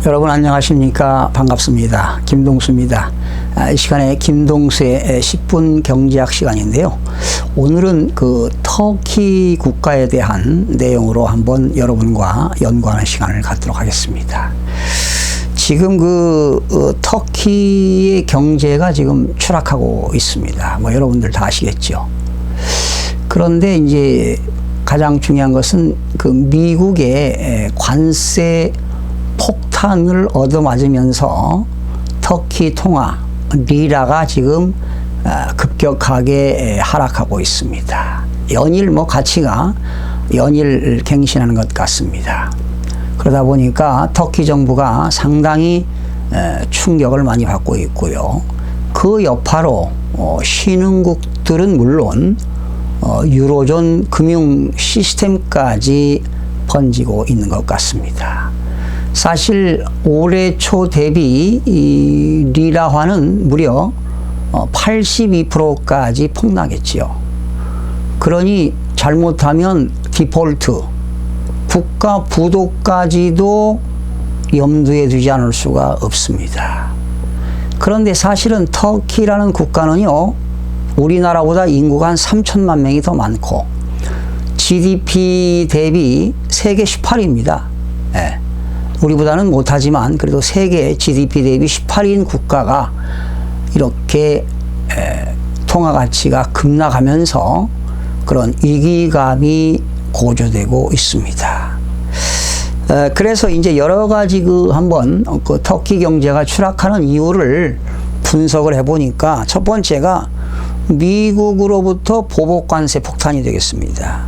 여러분 안녕하십니까? 반갑습니다. 김동수입니다. 이 시간에 김동수의 10분 경제학 시간인데요. 오늘은 그 터키 국가에 대한 내용으로 한번 여러분과 연구하는 시간을 갖도록 하겠습니다. 지금 터키의 경제가 지금 추락하고 있습니다. 뭐 여러분들 다 아시겠죠. 그런데 이제 가장 중요한 것은 그 미국의 관세 폭탄을 얻어맞으면서 터키 통화 리라가 지금 급격하게 하락하고 있습니다. 연일 가치가 연일 갱신하는 것 같습니다. 그러다 보니까 터키 정부가 상당히 충격을 많이 받고 있고요. 그 여파로 신흥국들은 물론 유로존 금융 시스템까지 번지고 있는 것 같습니다. 사실 올해 초 대비 이 리라화는 무려 82%까지 폭락했지요. 그러니 잘못하면 디폴트, 국가 부도까지도 염두에 두지 않을 수가 없습니다. 그런데 사실은 터키라는 국가는요, 우리나라보다 인구가 한 3천만 명이 더 많고 GDP 대비 세계 18위입니다. 예. 우리보다는 못하지만 그래도 세계 GDP 대비 18위인 국가가 이렇게 통화 가치가 급락하면서 그런 위기감이 고조되고 있습니다. 그래서 이제 여러 가지 한번 터키 경제가 추락하는 이유를 분석을 해보니까 첫 번째가 미국으로부터 보복 관세 폭탄이 되겠습니다.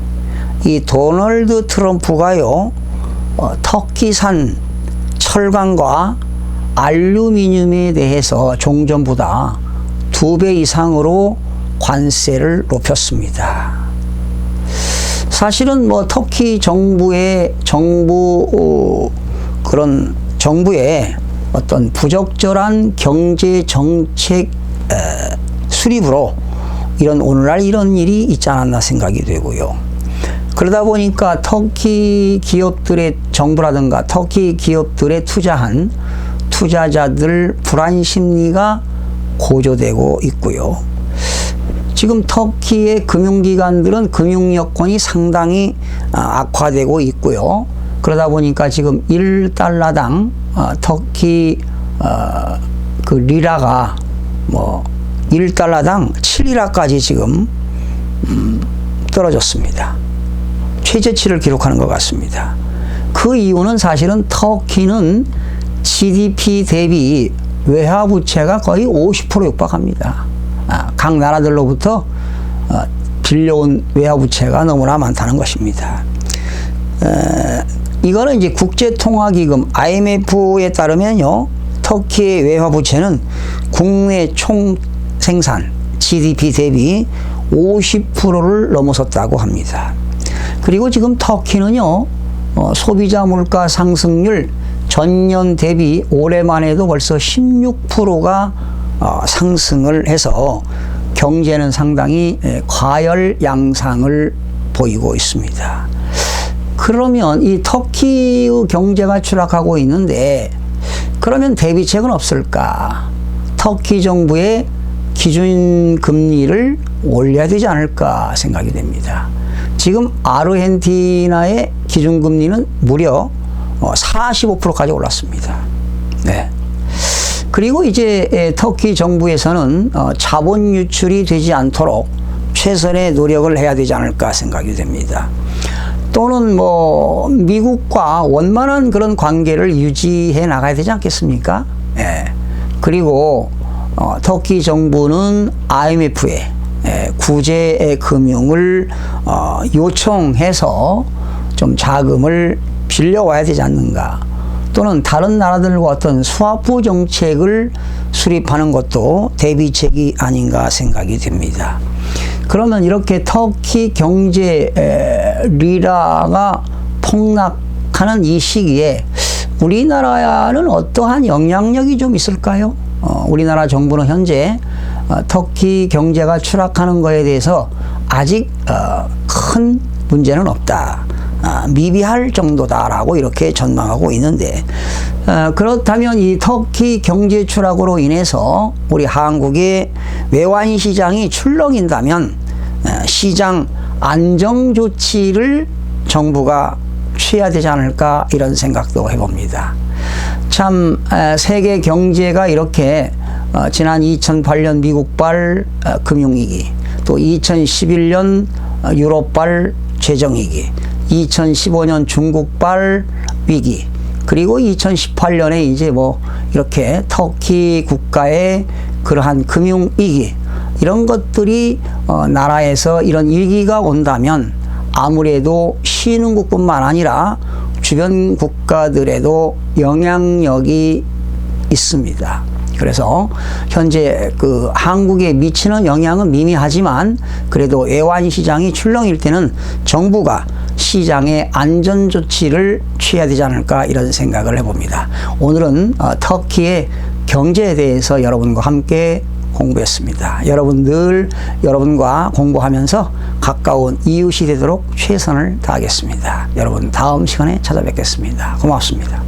이 도널드 트럼프가요, 터키산 철강과 알루미늄에 대해서 종전보다 2배 이상으로 관세를 높였습니다. 사실은 터키 정부의 어떤 부적절한 경제 정책 수립으로 오늘날 이런 일이 있지 않았나 생각이 되고요. 그러다 보니까 터키 기업들의 정부라든가 터키 기업들에 투자한 투자자들 불안 심리가 고조되고 있고요. 지금 터키의 금융기관들은 금융 여건이 상당히 악화되고 있고요. 그러다 보니까 지금 1달러당 터키 그 리라가 1달러당 7리라까지 지금 떨어졌습니다. 최저치를 기록하는 것 같습니다. 그 이유는 사실은 터키는 GDP 대비 외화부채가 거의 50% 육박합니다. 각 나라들로부터 빌려온 외화부채가 너무나 많다는 것입니다. 이거는 이제 국제통화기금 IMF에 따르면요, 터키의 외화부채는 국내 총생산 GDP 대비 50%를 넘어섰다고 합니다. 그리고 지금 터키는요, 소비자 물가 상승률 전년 대비 올해만 해도 벌써 16%가 상승을 해서 경제는 상당히 과열 양상을 보이고 있습니다. 그러면 이 터키의 경제가 추락하고 있는데 그러면 대비책은 없을까? 터키 정부의 기준금리를 올려야 되지 않을까 생각이 됩니다. 지금 아르헨티나의 기준금리는 무려 45%까지 올랐습니다. 네. 그리고 이제 터키 정부에서는 자본 유출이 되지 않도록 최선의 노력을 해야 되지 않을까 생각이 됩니다. 또는 미국과 원만한 그런 관계를 유지해 나가야 되지 않겠습니까? 네. 그리고 터키 정부는 IMF에 구제 금융을 요청해서 좀 자금을 빌려와야 되지 않는가, 또는 다른 나라들과 어떤 스와프 정책을 수립하는 것도 대비책이 아닌가 생각이 됩니다. 그러면 이렇게 터키 경제 리라가 폭락하는 이 시기에 우리나라는 어떠한 영향력이 좀 있을까요? 우리나라 정부는 현재 터키 경제가 추락하는 것에 대해서 아직 큰 문제는 없다. 미비할 정도다라고 이렇게 전망하고 있는데, 그렇다면 이 터키 경제 추락으로 인해서 우리 한국의 외환 시장이 출렁인다면 시장 안정 조치를 정부가 취해야 되지 않을까 이런 생각도 해봅니다. 참 세계 경제가 이렇게 지난 2008년 미국발 금융위기, 또 2011년 유럽발 재정위기, 2015년 중국발 위기, 그리고 2018년에 이제 뭐 이렇게 터키 국가의 그러한 금융위기, 이런 것들이 나라에서 이런 위기가 온다면 아무래도 신흥국뿐만 아니라 주변 국가들에도 영향력이 있습니다. 그래서 현재 그 한국에 미치는 영향은 미미하지만 그래도 외환 시장이 출렁일 때는 정부가 시장의 안전 조치를 취해야 되지 않을까 이런 생각을 해봅니다. 오늘은 터키의 경제에 대해서 여러분과 함께 공부했습니다. 여러분 늘 여러분과 공부하면서 가까운 이웃이 되도록 최선을 다하겠습니다. 여러분 다음 시간에 찾아뵙겠습니다. 고맙습니다.